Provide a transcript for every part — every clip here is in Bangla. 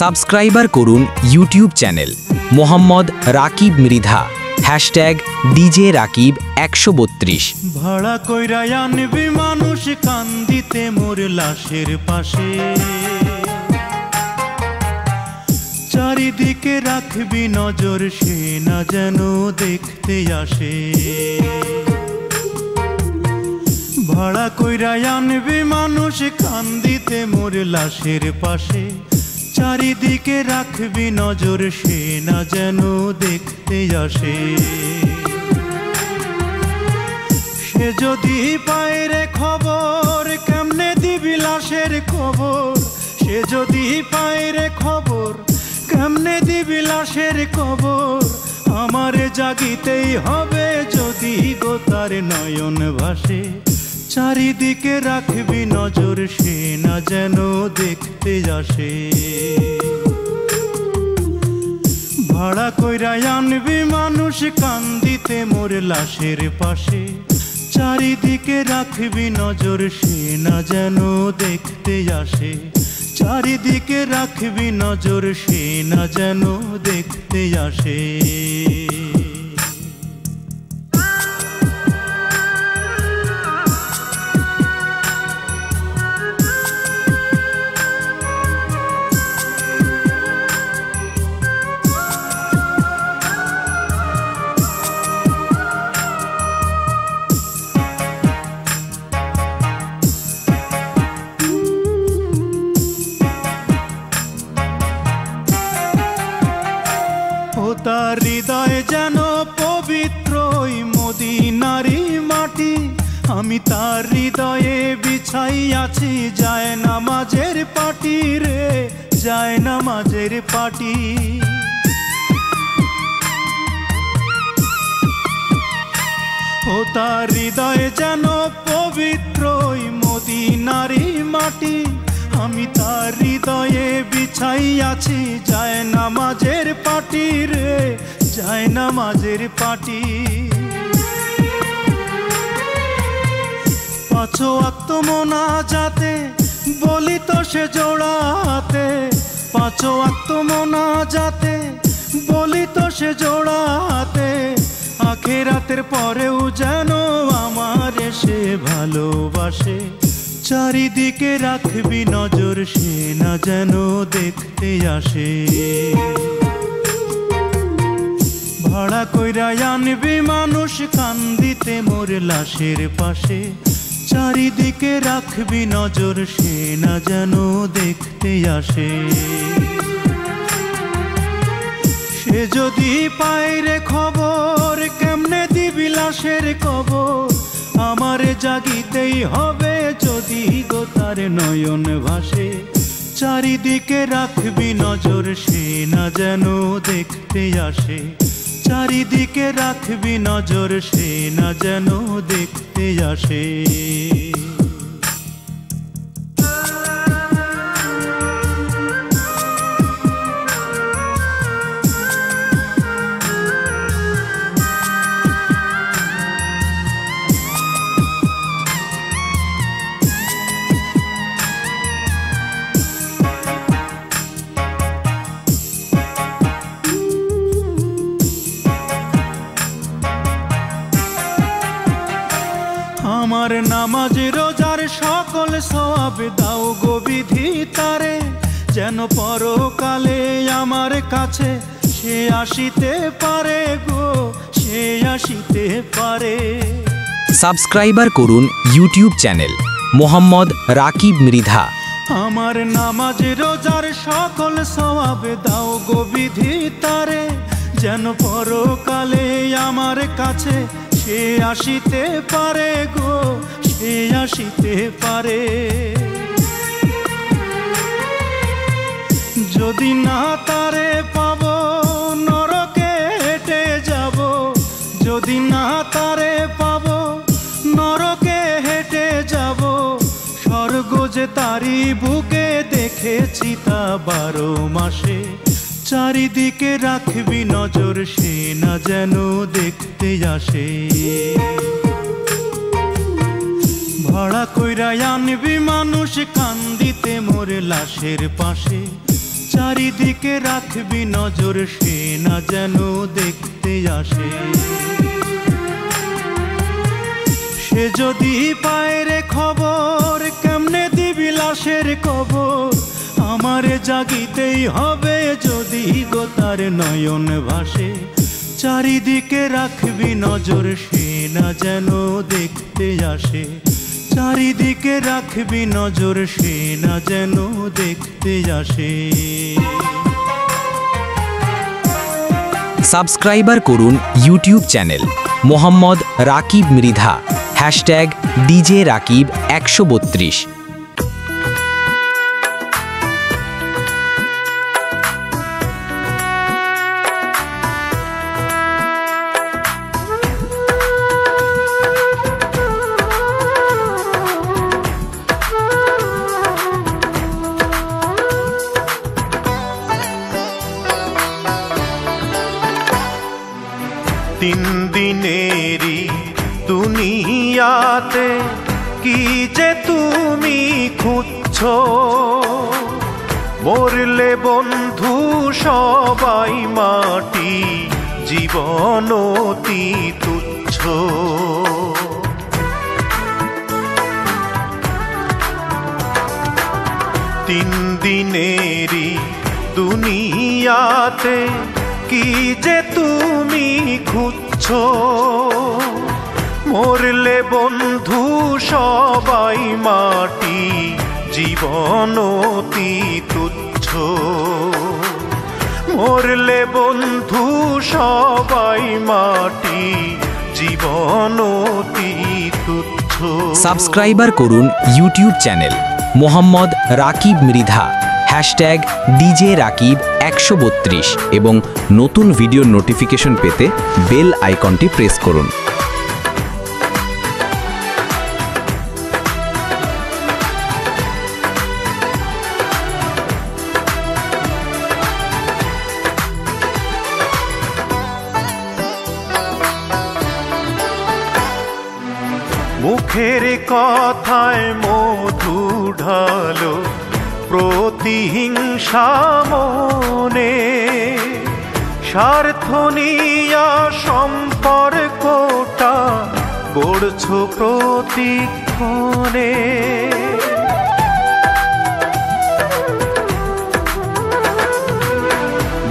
সাবস্ক্রাইবার করুন YouTube channel Mohammad Rakib Mridha #DJ Rakib 132। ভাড়া কইরা আনবি মানুষ কান্দিতে মোর লাশের পাশে, চারিদিকে রাখবি নজর সে না যেন দেখতে আসে। ভাড়া কইরা আনবি মানুষ কান্দিতে মোর লাশের পাশে, চারিদিকে রাখবি নজর সে না যেন দেখতে আসে। সে যদি পায় রে খবর কেমনে দিবি লাশের খবর, সে যদি পায় রে খবর কেমনে দিবি লাশের খবর। আমারে জাগিতেই হবে যদি গো তার নয়ন ভাসে, চারিদিকে রাখবি নজর সে না যেন দেখতে আসে। ভাড়া কইরা আনবি মানুষ কান্দিতে মোর লাশের পাশে, চারিদিকে রাখবি নজর সে না যেন দেখতে আসে। চারিদিকে রাখবি নজর সে না যেন দেখতে আসে। তার হৃদয় যেন পবিত্র মদিনারি মাটি, আমি তার হৃদয়ে বিছাই আছি যায় নামাজের পাটি রে, যায় নামাজের পাটি। ও তার হৃদয় যেন পবিত্র মদিনারি মাটি, আমি তার হৃদয়ে বিছাই আছি যায় নামাজের পাটি রে, যায় নামাজের পাটি। পাঁচ ওয়াক্ত মোনাজাতে বলি তো সে জোড়াতে, পাঁচ ওয়াক্ত মোনাজাতে বলি তো সে জোড়াতে। আখিরাতের পরেও যেন আমার সে ভালোবাসে, চারিদিকে রাখবি নজর সে না যেন দেখতে আসে। ভাড়া কইরা আনবি মানুষ কান্দিতে মোর লাশের পাশে, চারিদিকে রাখবি নজর সে না যেন দেখতে আসে। সে যদি পায় রে খবর কেমনে দিবি লাশের খবর, আমারে জাগিতেই হবে যদি গো তার নয়ন ভাসে। চারিদিকে রাখবি নজর সে না যেন দেখতে আসে, চারিদিকে রাখবি নজর সে না যেন দেখতে আসে। আমার নামাজ রোজার সকল সওয়াব দাও গো বিধি তারে, যেন পরকালে আমার কাছে সে আসিতে পারে গো, সে আসিতে পারে। সাবস্ক্রাইবার করুন ইউটিউব চ্যানেল মোহাম্মদ রাকিব মৃধা। আমার নামাজ রোজার সকল সওয়াব দাও গো বিধি তারে, যেন পরকালে আমার কাছে সে আসিতে পারে গো, সে আসিতে পারে। যদি না তারে পাব নরকে হেঁটে যাব, যদি না তারে পাব নরকে হেঁটে যাব। স্বর্গ যে তারি বুকে দেখেছি তা 12 মাসে, চারিদিকে রাখবি নজর সে না যেন দেখতে আসে। ভাড়া কইরা আনবি মানুষ কান্দিতে মোর লাশের পাশে, চারিদিকে রাখবি নজর, সে না যেন দেখতে আসে। সে যদি পায় রে খবর, কেমনে দিবি লাশের কবর? আমারে জাগিতেই হবে যদি গো তার নয়ন ভাসে। চারিদিকে রাখবি নজর, সে না যেন দেখতে আসে। চারিদিকে রাখবি নজর, সে না যেন দেখতে আসে। সাবস্ক্রাইবার করুন YouTube channel Mohammad Rakib Mridha, hashtag DJ Rakib 132। তিন দিনেরই দুনিয়াতে কি যে তুমি খুঁজছো, মরলে বন্ধু সবাই মাটি, জীবন অতি তুচ্ছ। তিন দিনেরই দুনিয়াতে কি যে তুমি খুঁজছো, মরলে বন্ধু সবাই মাটি, জীবন অতি তুচ্ছ। মরলে বন্ধু সবাই মাটি, জীবন অতি তুচ্ছ। সাবস্ক্রাইবার করুন YouTube channel Mohammad Rakib Mridha, hashtag DJ Rakib 132 এবং নতুন ভিডিওর নোটিফিকেশন পেতে বেল আইকনটি প্রেস করুন। মুখের কথায় মধু ঢালো, প্রতিহিংসা মনে, স্বার্থ নিয়া সম্পর্কটা গড়ছো প্রতিক্ষণে।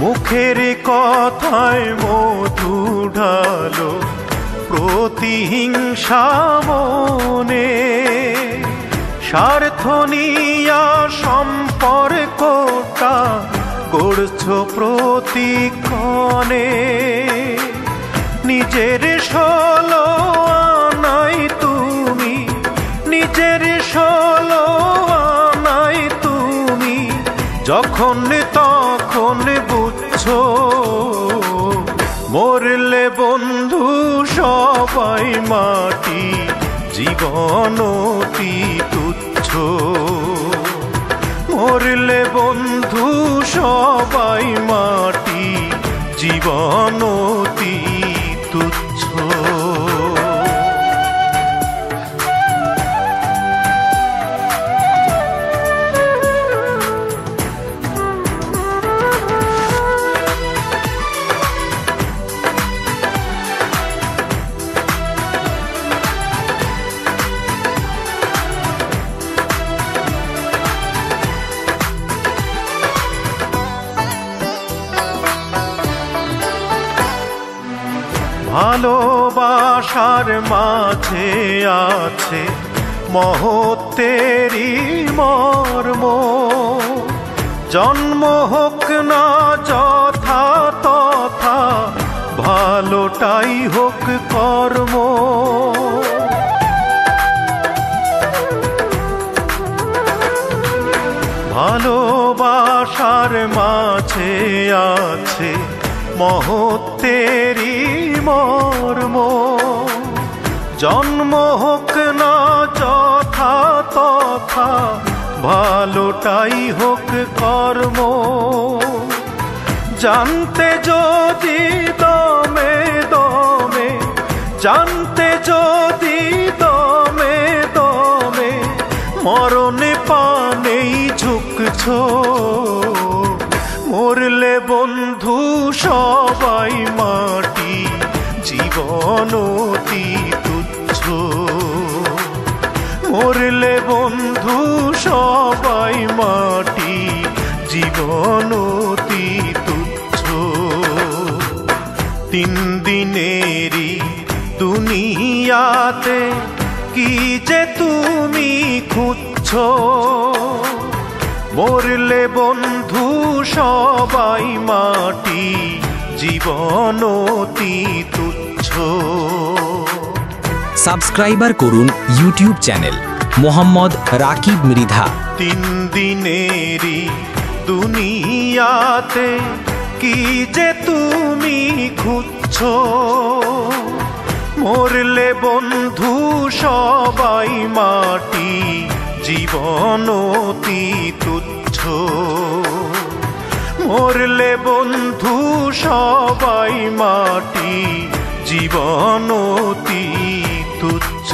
মুখের কথায় মধু ঢালো, প্রতিহিংসা মনে, স্বার্থ নিয়া সম্পর্কটা গড়ছো প্রতিক্ষণে। নিজের ষোলো আনাই তুমি, নিজের ষোলো আনাই তুমি, যখন তখন বুঝছো, মরলে বন্ধু সবাই মাটি, জীবন অতি তুচ্ছ। মরলে বন্ধু সবাই মাটি, জীবন অতি তুচ্ছ। ভালোবাসার মাঝে আছে মহত্বেরই মর্ম, জন্ম হোক না যথা তথা, ভালোটাই হোক কর্ম। ভালোবাসার মাঝে আছে মহত্বেরই মর্ম, জন্ম হোক না যথা তথা, ভালোটাই হোক কর্ম। জানতে যদি দমে দমে, জানতে যদি দমে দমে, মরণে পানেই ঝুঁকছো, বন্ধু সবাই মাটি, জীবন অতি তুচ্ছ। মরলে বন্ধু সবাই মাটি, জীবন অতি তুচ্ছ। 3 দিনেরই দুনিয়াতে কি যে তুমি খুঁজছো, মরলে বন্ধু সবাই মাটি, জীবন অতি তুচ্ছ। সাবস্ক্রাইবার করুন ইউটিউব চ্যানেল মোহাম্মদ রাকিব মৃধা। 3 দিনেরই দুনিয়াতে কি যে তুমি খুঁজছো, মরলে বন্ধু সবাই মাটি, জীবন অতি তুচ্ছ। মরলে বন্ধু সবাই মাটি, জীবন অতি তুচ্ছ।